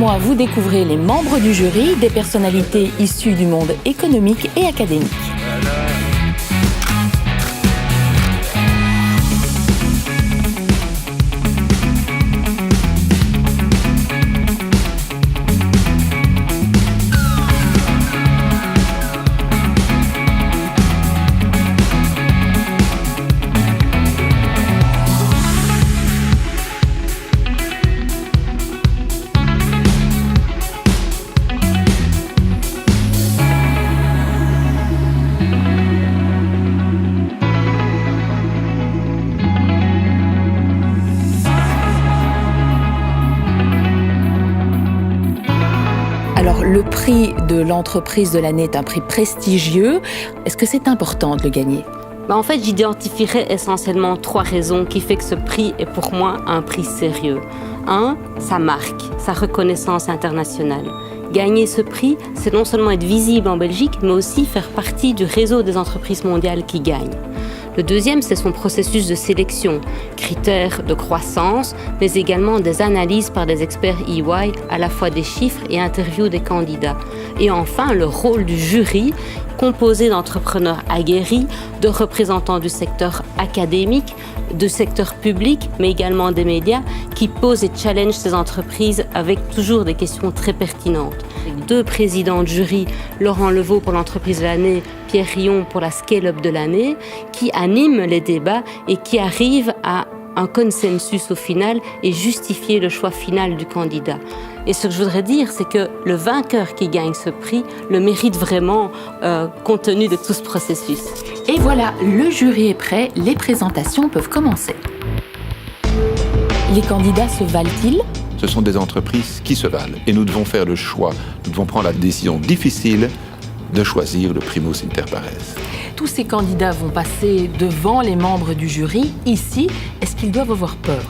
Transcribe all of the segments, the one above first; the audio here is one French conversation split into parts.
mois, vous découvrez les membres du jury, des personnalités issues du monde économique et académique. Alors, le prix de l'entreprise de l'année est un prix prestigieux. Est-ce que c'est important de le gagner ? En fait, j'identifierais essentiellement 3 raisons qui font que ce prix est pour moi un prix sérieux. 1, sa marque, sa reconnaissance internationale. Gagner ce prix, c'est non seulement être visible en Belgique, mais aussi faire partie du réseau des entreprises mondiales qui gagnent. Le deuxième, c'est son processus de sélection, critères de croissance, mais également des analyses par des experts EY, à la fois des chiffres et interviews des candidats. Et enfin, le rôle du jury, composé d'entrepreneurs aguerris, de représentants du secteur académique, du secteur public, mais également des médias, qui posent et challengent ces entreprises avec toujours des questions très pertinentes. 2 présidents de jury, Laurent Levaux pour l'entreprise de l'année, Pierre Rion pour la scale-up de l'année, qui animent les débats et qui arrivent à un consensus au final et justifier le choix final du candidat. Et ce que je voudrais dire, c'est que le vainqueur qui gagne ce prix le mérite vraiment compte tenu de tout ce processus. Et voilà, le jury est prêt, les présentations peuvent commencer. Les candidats se valent-ils ? Ce sont des entreprises qui se valent et nous devons faire le choix, nous devons prendre la décision difficile de choisir le primus inter pares. Tous ces candidats vont passer devant les membres du jury. Ici, est-ce qu'ils doivent avoir peur ?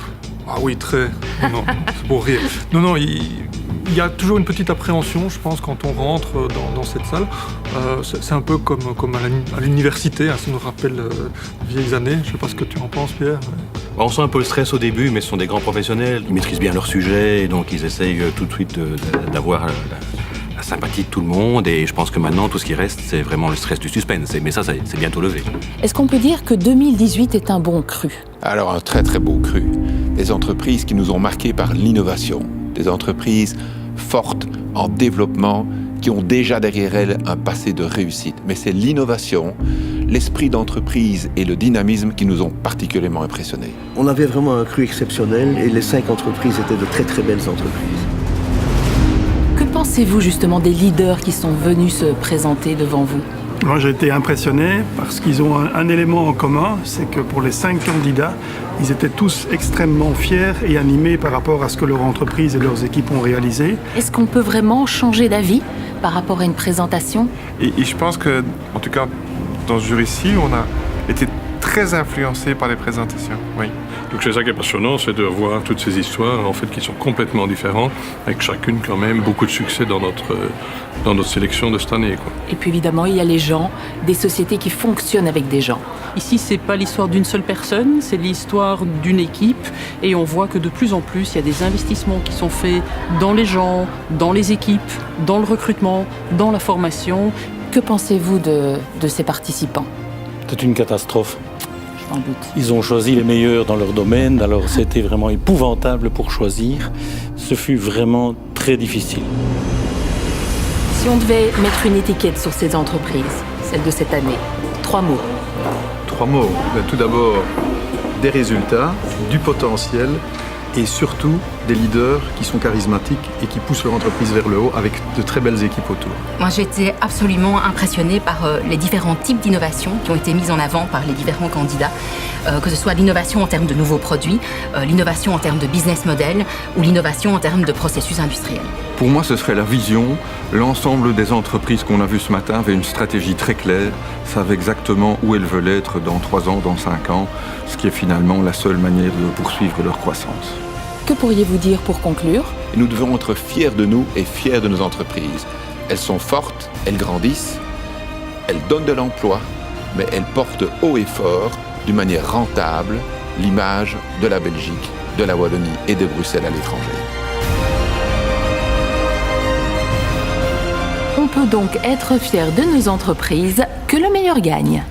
Ah oui, très. Non, c'est pour rire. Non, il y a toujours une petite appréhension, je pense, quand on rentre dans cette salle. C'est un peu comme à l'université, hein, ça nous rappelle les vieilles années. Je ne sais pas ce que tu en penses, Pierre. On sent un peu le stress au début, mais ce sont des grands professionnels. Ils maîtrisent bien leur sujet, et donc ils essayent tout de suite d'avoir la sympathie de tout le monde. Et je pense que maintenant, tout ce qui reste, c'est vraiment le stress du suspense. Mais ça, c'est bientôt levé. Est-ce qu'on peut dire que 2018 est un bon cru ? Alors, un très très beau cru. Des entreprises qui nous ont marqués par l'innovation. Des entreprises fortes en développement, qui ont déjà derrière elles un passé de réussite. Mais c'est l'innovation, l'esprit d'entreprise et le dynamisme qui nous ont particulièrement impressionnés. On avait vraiment un cru exceptionnel et les 5 entreprises étaient de très très belles entreprises. Que pensez-vous justement des leaders qui sont venus se présenter devant vous ? Moi, j'ai été impressionné parce qu'ils ont un élément en commun, c'est que pour les 5 candidats, ils étaient tous extrêmement fiers et animés par rapport à ce que leur entreprise et leurs équipes ont réalisé. Est-ce qu'on peut vraiment changer d'avis par rapport à une présentation ? Et je pense que, en tout cas, dans ce jury-ci, on a été très influencé par les présentations. Oui. Donc c'est ça qui est passionnant, c'est de voir toutes ces histoires en fait qui sont complètement différentes, avec chacune quand même beaucoup de succès dans notre sélection de cette année, quoi. Et puis évidemment, il y a les gens, des sociétés qui fonctionnent avec des gens. Ici, c'est pas l'histoire d'une seule personne, c'est l'histoire d'une équipe. Et on voit que de plus en plus, il y a des investissements qui sont faits dans les gens, dans les équipes, dans le recrutement, dans la formation. Que pensez-vous de ces participants ? C'est une catastrophe. Sans doute. Ils ont choisi les meilleurs dans leur domaine, alors c'était vraiment épouvantable pour choisir. Ce fut vraiment très difficile. Si on devait mettre une étiquette sur ces entreprises, celle de cette année, 3 mots. 3 mots. Tout d'abord, des résultats, du potentiel et surtout des leaders qui sont charismatiques et qui poussent leur entreprise vers le haut avec de très belles équipes autour. Moi, j'ai été absolument impressionnée par les différents types d'innovations qui ont été mises en avant par les différents candidats, que ce soit l'innovation en termes de nouveaux produits, l'innovation en termes de business model ou l'innovation en termes de processus industriels. Pour moi, ce serait la vision. L'ensemble des entreprises qu'on a vues ce matin avaient une stratégie très claire, savaient exactement où elles veulent être dans 3 ans, dans 5 ans, ce qui est finalement la seule manière de poursuivre leur croissance. Que pourriez-vous dire pour conclure ? Nous devons être fiers de nous et fiers de nos entreprises. Elles sont fortes, elles grandissent, elles donnent de l'emploi, mais elles portent haut et fort, d'une manière rentable, l'image de la Belgique, de la Wallonie et de Bruxelles à l'étranger. peut donc être fier de nos entreprises, que le meilleur gagne.